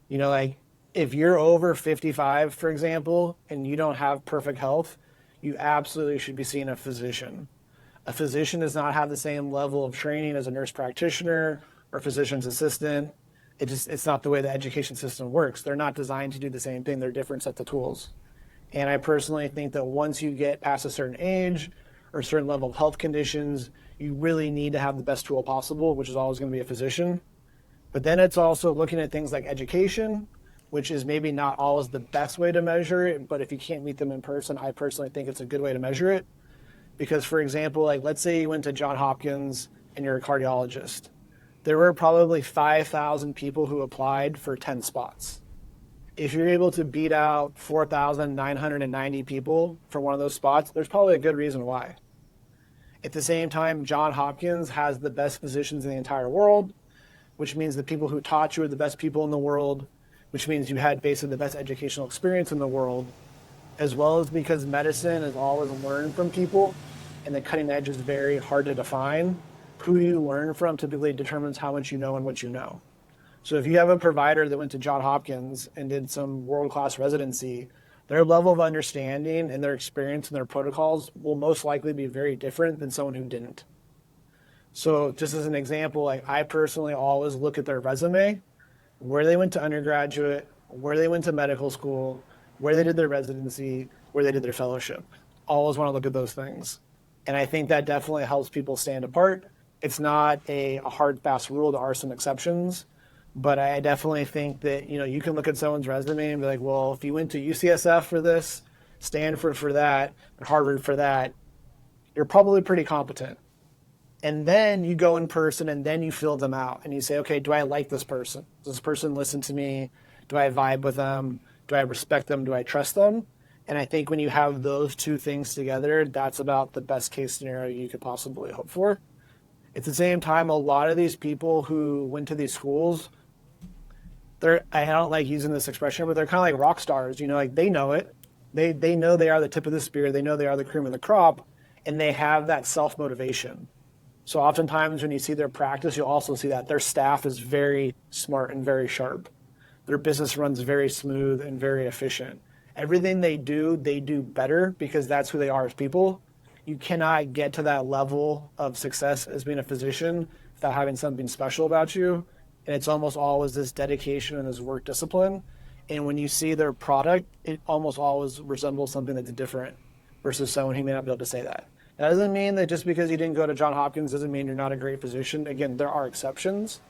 Like if you're over 55, for example, and you don't have perfect health, you absolutely should be seeing a physician. A physician does not have the same level of training as a nurse practitioner or physician's assistant. It's not the way the education system works. They're not designed to do the same thing. They're different sets of tools. And I personally think that once you get past a certain age or a certain level of health conditions, you really need to have the best tool possible, which is always going to be a physician. But then it's also looking at things like education, which is maybe not always the best way to measure it. But if you can't meet them in person, I personally think it's a good way to measure it. Because, for example, like let's say you went to Johns Hopkins and you're a cardiologist. There were probably 5,000 people who applied for 10 spots. If you're able to beat out 4,990 people for one of those spots, there's probably a good reason why. At the same time, Johns Hopkins has the best physicians in the entire world, which means the people who taught you are the best people in the world, which means you had basically the best educational experience in the world, as well as because medicine is always learned from people, and the cutting edge is very hard to define. Who you learn from typically determines how much you know and what you know. So if you have a provider that went to Johns Hopkins and did some world-class residency, their level of understanding and their experience and their protocols will most likely be very different than someone who didn't. So just as an example, like I personally always look at their resume, where they went to undergraduate, where they went to medical school, where they did their residency, where they did their fellowship. Always want to look at those things. And I think that definitely helps people stand apart. It's not a hard, fast rule. There are some exceptions. But I definitely think that, you can look at someone's resume and be like, well, if you went to UCSF for this, Stanford for that, and Harvard for that, you're probably pretty competent. And then you go in person and then you fill them out and you say, okay, do I like this person? Does this person listen to me? Do I vibe with them? Do I respect them? Do I trust them? And I think when you have those two things together, that's about the best case scenario you could possibly hope for. At the same time, a lot of these people who went to these schools, I don't like using this expression, but they're kind of like rock stars. Like they know it. They know they are the tip of the spear. They know they are the cream of the crop, and they have that self motivation. So oftentimes when you see their practice, you'll also see that their staff is very smart and very sharp. Their business runs very smooth and very efficient. Everything they do better because that's who they are as people. You cannot get to that level of success as being a physician without having something special about you. And it's almost always this dedication and this work discipline. And when you see their product, it almost always resembles something that's different versus someone who may not be able to say that. That doesn't mean that just because you didn't go to Johns Hopkins doesn't mean you're not a great physician. Again, there are exceptions.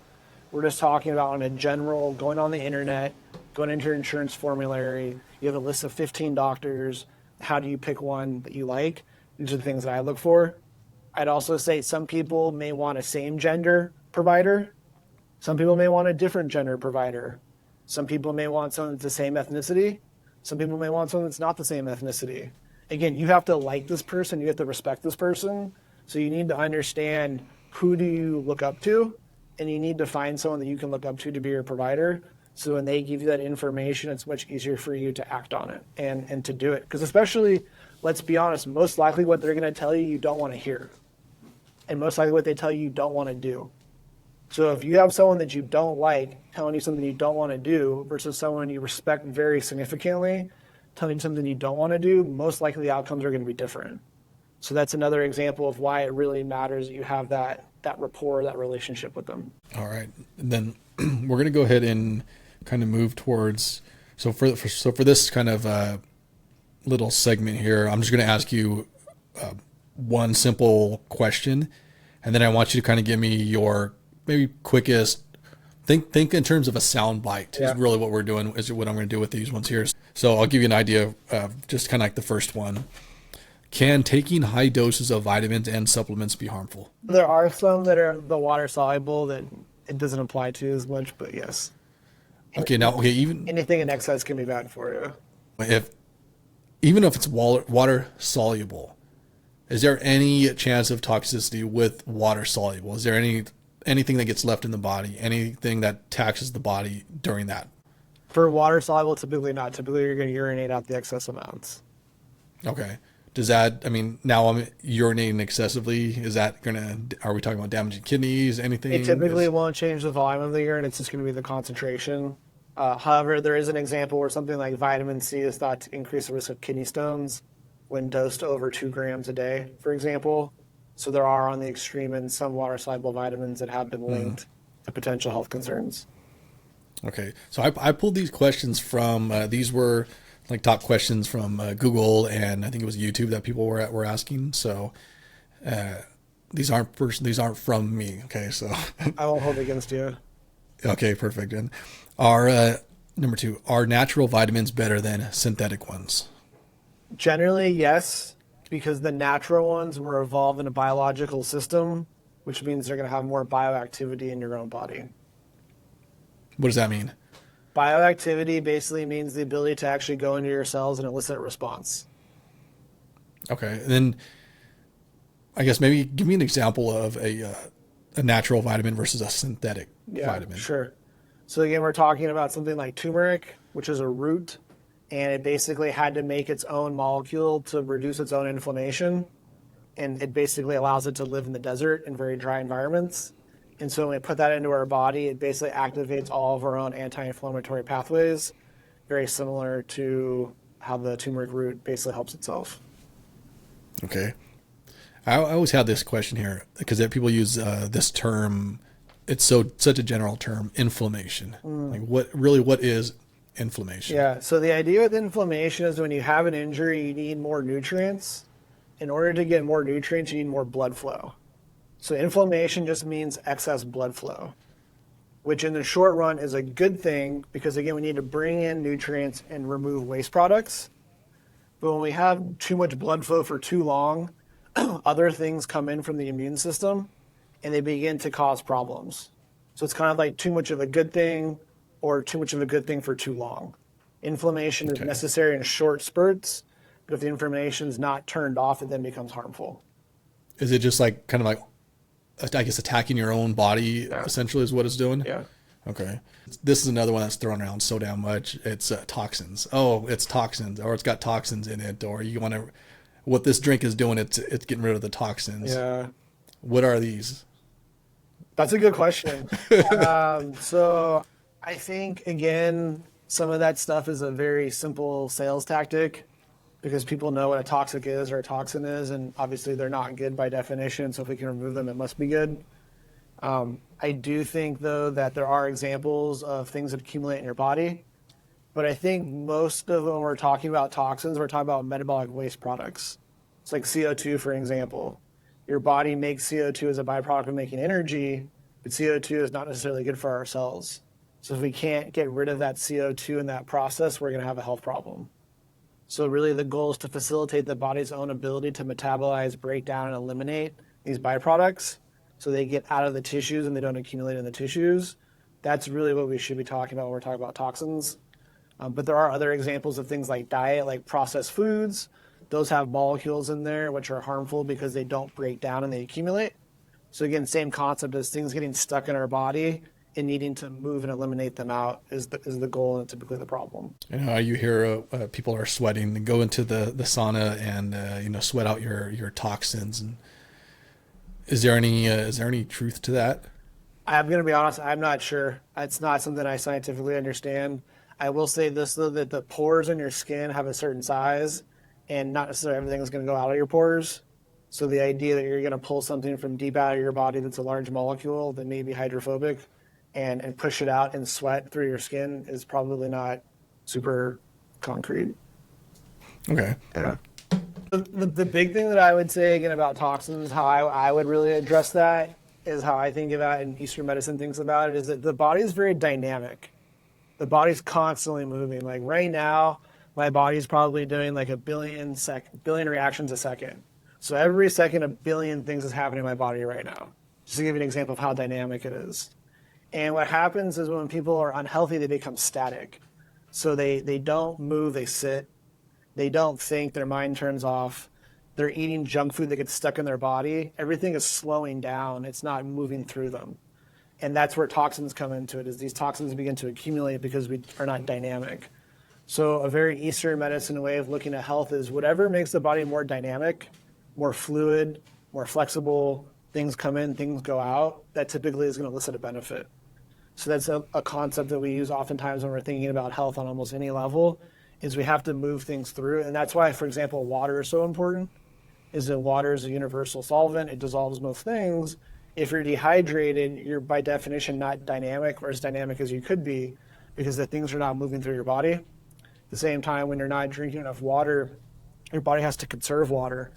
We're just talking about on a general, going on the internet, going into your insurance formulary. You have a list of 15 doctors. How do you pick one that you like? These are the things that I look for. I'd also say some people may want a same gender provider. Some people may want a different gender provider. Some people may want someone that's the same ethnicity. Some people may want someone that's not the same ethnicity. Again, you have to like this person. You have to respect this person. So you need to understand who do you look up to, and you need to find someone that you can look up to be your provider. So when they give you that information, it's much easier for you to act on it and to do it. Because especially, let's be honest, most likely what they're going to tell you, you don't want to hear. And most likely what they tell you don't want to do. So if you have someone that you don't like telling you something you don't want to do versus someone you respect very significantly telling you something you don't want to do, most likely the outcomes are going to be different. So that's another example of why it really matters that you have that rapport, that relationship with them. All right. And then we're going to go ahead and kind of move towards, so for this kind of little segment here, I'm just going to ask you one simple question, and then I want you to kind of give me your maybe quickest, think in terms of a sound bite is really what we're doing, is what I'm going to do with these ones here. So I'll give you an idea of just kind of like the first one. Can taking high doses of vitamins and supplements be harmful? There are some that are the water soluble that it doesn't apply to as much, but yes. Okay, now, even anything in excess can be bad for you. Even if it's water soluble, is there any chance of toxicity with water soluble? Is there anything that gets left in the body, anything that taxes the body during that? For water soluble, typically not. Typically, you're going to urinate out the excess amounts. Okay. Does that, now I'm urinating excessively. Is that are we talking about damaging kidneys, anything? It typically won't change the volume of the urine. It's just going to be the concentration. However, there is an example where something like vitamin C is thought to increase the risk of kidney stones when dosed over 2 grams a day, for example. So there are, on the extreme end, some water-soluble vitamins that have been linked to potential health concerns. Okay. So I pulled these questions from, these were like top questions from Google, and I think it was YouTube that people were asking. So these aren't from me. Okay. So I won't hold it against you. Okay, perfect. And number 2, are natural vitamins better than synthetic ones? Generally, yes, because the natural ones were evolved in a biological system, which means they're going to have more bioactivity in your own body. What does that mean? Bioactivity basically means the ability to actually go into your cells and elicit a response. Okay. And then I guess maybe give me an example of a natural vitamin versus a synthetic vitamin. Sure. So again, we're talking about something like turmeric, which is a root, and it basically had to make its own molecule to reduce its own inflammation. And it basically allows it to live in the desert in very dry environments. And so when we put that into our body, it basically activates all of our own anti-inflammatory pathways, very similar to how the turmeric root basically helps itself. Okay. I always had this question here because people use this term. It's such a general term, inflammation. Like what is inflammation? Yeah. So the idea with inflammation is when you have an injury, you need more nutrients. In order to get more nutrients, you need more blood flow. So inflammation just means excess blood flow, which in the short run is a good thing because, again, we need to bring in nutrients and remove waste products. But when we have too much blood flow for too long, other things come in from the immune system and they begin to cause problems. So it's kind of like too much of a good thing or too much of a good thing for too long. Inflammation is necessary in short spurts, but if the inflammation is not turned off, it then becomes harmful. Is it just like kind of like, I guess, attacking your own body essentially is what it's doing? Yeah. Okay. This is another one that's thrown around so damn much. It's toxins. Oh, it's toxins, or it's got toxins in it, or you want to. What this drink is doing, it's getting rid of the toxins. Yeah, What are these? that's a good question. So I think, again, some of that stuff is a very simple sales tactic because people know what a toxic is or a toxin is, and obviously they're not good by definition. So if we can remove them, it must be good. I do think, though, that there are examples of things that accumulate in your body. But I think most of when we're talking about toxins, we're talking about metabolic waste products. It's like CO2, for example. Your body makes CO2 as a byproduct of making energy, but CO2 is not necessarily good for our cells. So if we can't get rid of that CO2 in that process, we're going to have a health problem. So really the goal is to facilitate the body's own ability to metabolize, break down, and eliminate these byproducts so they get out of the tissues and they don't accumulate in the tissues. That's really what we should be talking about when we're talking about toxins. But there are other examples of things like diet, like processed foods. Those have molecules in there which are harmful because they don't break down and they accumulate. So again, same concept as things getting stuck in our body and needing to move and eliminate them out is the goal and typically the problem. You know, you hear people are sweating and go into the sauna and sweat out your toxins. And is there any truth to that? I'm going to be honest, I'm not sure. It's not something I scientifically understand. I will say this, though, that the pores in your skin have a certain size, and not necessarily everything is going to go out of your pores. So the idea that you're going to pull something from deep out of your body that's a large molecule that may be hydrophobic and push it out and sweat through your skin is probably not super concrete. Okay. Yeah. The big thing that I would say, again, about toxins, how I would really address that is how I think about it and Eastern medicine thinks about it, is that the body is very dynamic. The body's constantly moving. Like right now, my body's probably doing like a billion reactions a second. So every second, a billion things is happening in my body right now. Just to give you an example of how dynamic it is. And what happens is when people are unhealthy, they become static. So they don't move, they sit. They don't think, their mind turns off. They're eating junk food that gets stuck in their body. Everything is slowing down. It's not moving through them. And that's where toxins come into it, is these toxins begin to accumulate because we are not dynamic. So a very Eastern medicine way of looking at health is whatever makes the body more dynamic, more fluid, more flexible, things come in, things go out, that typically is going to elicit a benefit. So that's a concept that we use oftentimes when we're thinking about health on almost any level, is we have to move things through. And that's why, for example, water is so important, is that water is a universal solvent. It dissolves most things. If you're dehydrated, you're by definition not dynamic or as dynamic as you could be because the things are not moving through your body. At the same time, when you're not drinking enough water, your body has to conserve water,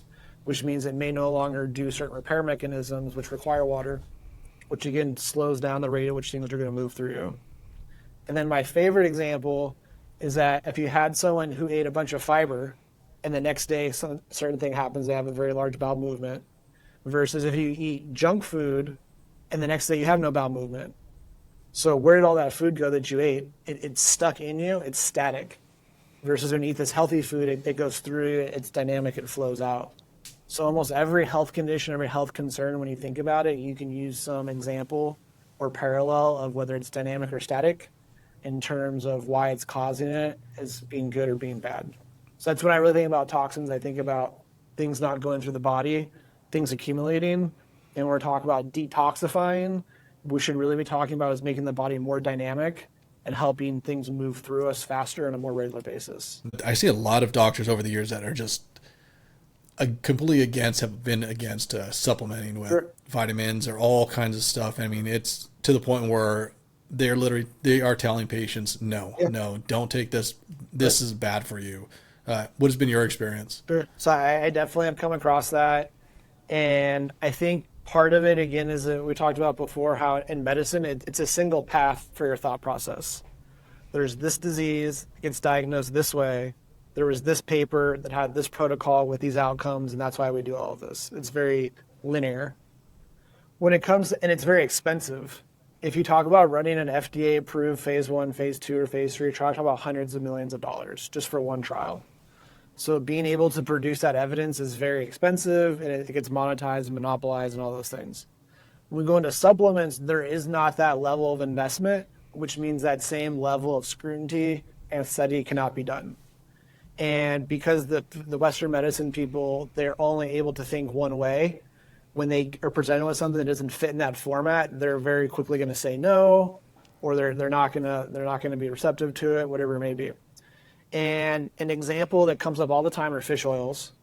which means it may no longer do certain repair mechanisms which require water, which again slows down the rate at which things are going to move through you. And then my favorite example is that if you had someone who ate a bunch of fiber and the next day some certain thing happens, they have a very large bowel movement, versus if you eat junk food and the next day you have no bowel movement. So where did all that food go that you ate? It's stuck in you, it's static. Versus when you eat this healthy food, it goes through you, it's dynamic, it flows out. So almost every health condition, every health concern, when you think about it, you can use some example or parallel of whether it's dynamic or static in terms of why it's causing it as being good or being bad. So that's when I really think about toxins. I think about things not going through the body, things accumulating. And when we're talking about detoxifying, we should really be talking about is making the body more dynamic and helping things move through us faster on a more regular basis. I see a lot of doctors over the years that are just completely have been against supplementing with vitamins or all kinds of stuff. I mean, it's to the point where they are telling patients, no, don't take this. This is bad for you. What has been your experience? Sure. So I definitely have come across that. And I think part of it, again, is that we talked about before, how in medicine, it's a single path for your thought process. There's this disease, it gets diagnosed this way. There was this paper that had this protocol with these outcomes, and that's why we do all of this. It's very linear. When it comes to, and it's very expensive. If you talk about running an FDA-approved phase 1, phase 2, or phase 3 trial, talk about hundreds of millions of dollars just for one trial. So being able to produce that evidence is very expensive, and it gets monetized and monopolized and all those things. When we go into supplements, there is not that level of investment which means that same level of scrutiny and study cannot be done. And because the Western medicine people, they're only able to think one way, when they are presented with something that doesn't fit in that format, they're very quickly going to say no, or they're not going to be receptive to it, whatever it may be. And an example that comes up all the time are fish oils.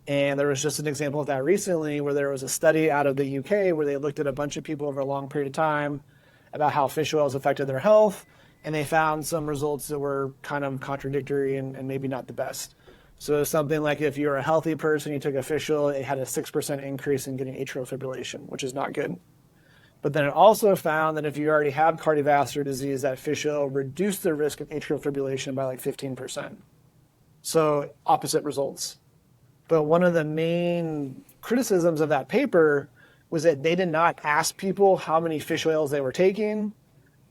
And there was just an example of that recently where there was a study out of the UK where they looked at a bunch of people over a long period of time about how fish oils affected their health. And they found some results that were kind of contradictory and maybe not the best. So something like if you're a healthy person, you took a fish oil, it had a 6% increase in getting atrial fibrillation, which is not good. But then it also found that if you already have cardiovascular disease, that fish oil reduced the risk of atrial fibrillation by like 15%. So opposite results. But one of the main criticisms of that paper was that they did not ask people how many fish oils they were taking.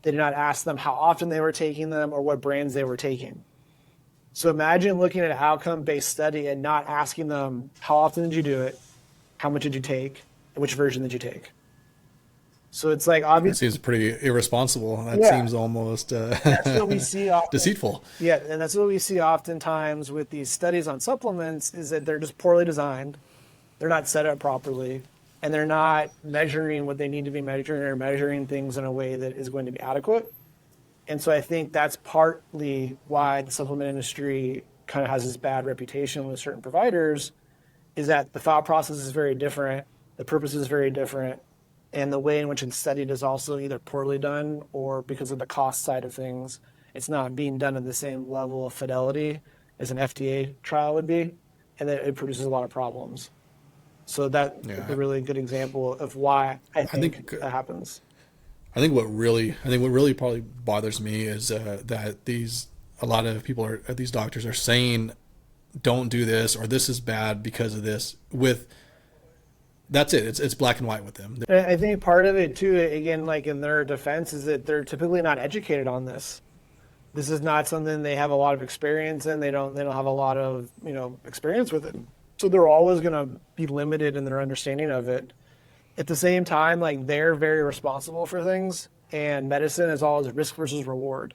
They did not ask them how often they were taking them or what brands they were taking. So imagine looking at an outcome-based study and not asking them how often did you do it, how much did you take, and which version did you take. So it's like obviously it seems pretty irresponsible. That seems almost that's what we see often. Deceitful. Yeah, and that's what we see oftentimes with these studies on supplements is that they're just poorly designed, they're not set up properly, and they're not measuring what they need to be measuring or measuring things in a way that is going to be adequate. And so I think that's partly why the supplement industry kind of has this bad reputation with certain providers, is that the thought process is very different, the purpose is very different, and the way in which it's studied is also either poorly done or because of the cost side of things, it's not being done at the same level of fidelity as an FDA trial would be, and that it produces a lot of problems. So that's a really good example of why I think that happens. I think what really probably bothers me is that a lot of people these doctors are saying, don't do this or this is bad because of this. That's it. It's black and white with them. I think part of it too, again, like in their defense, is that they're typically not educated on this. This is not something they have a lot of experience in. They don't have a lot of experience with it. So they're always going to be limited in their understanding of it. At the same time, like they're very responsible for things, and medicine is always risk versus reward.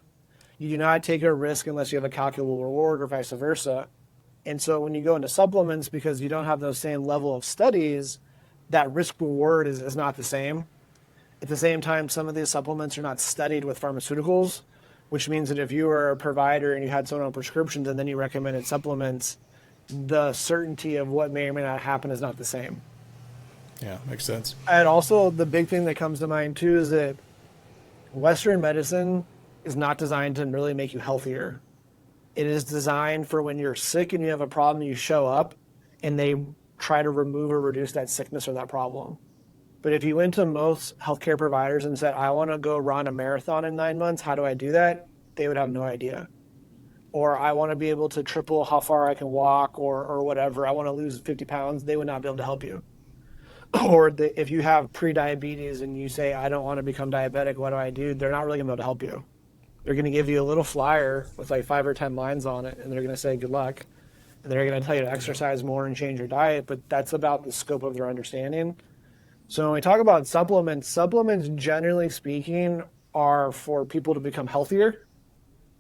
You do not take a risk unless you have a calculable reward or vice versa. And so when you go into supplements, because you don't have those same level of studies, that risk reward is not the same. At the same time, some of these supplements are not studied with pharmaceuticals, which means that if you were a provider and you had someone on prescriptions and then you recommended supplements, the certainty of what may or may not happen is not the same. Yeah, makes sense. And also the big thing that comes to mind too is that Western medicine is not designed to really make you healthier. It is designed for when you're sick and you have a problem, you show up and they try to remove or reduce that sickness or that problem. But if you went to most healthcare providers and said, I want to go run a marathon in 9 months, how do I do that? They would have no idea. Or I want to be able to triple how far I can walk or whatever. I want to lose 50 pounds. They would not be able to help you. Or if you have pre-diabetes and you say, I don't want to become diabetic, what do I do? They're not really going to be able to help you. They're going to give you a little flyer with like 5 or 10 lines on it, and they're going to say, good luck. And they're going to tell you to exercise more and change your diet, but that's about the scope of their understanding. So when we talk about supplements generally speaking are for people to become healthier.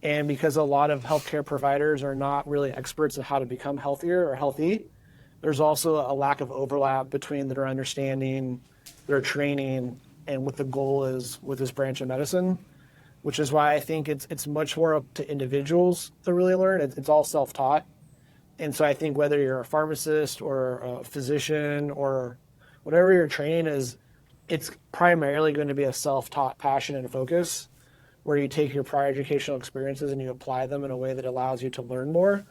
And because a lot of healthcare providers are not really experts in how to become healthier or healthy, there's also a lack of overlap between their understanding, their training, and what the goal is with this branch of medicine, which is why I think it's much more up to individuals to really learn. It's all self-taught. And so I think whether you're a pharmacist or a physician or whatever your training is, it's primarily going to be a self-taught passion and focus where you take your prior educational experiences and you apply them in a way that allows you to learn more.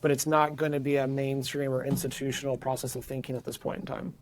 But it's not going to be a mainstream or institutional process of thinking at this point in time.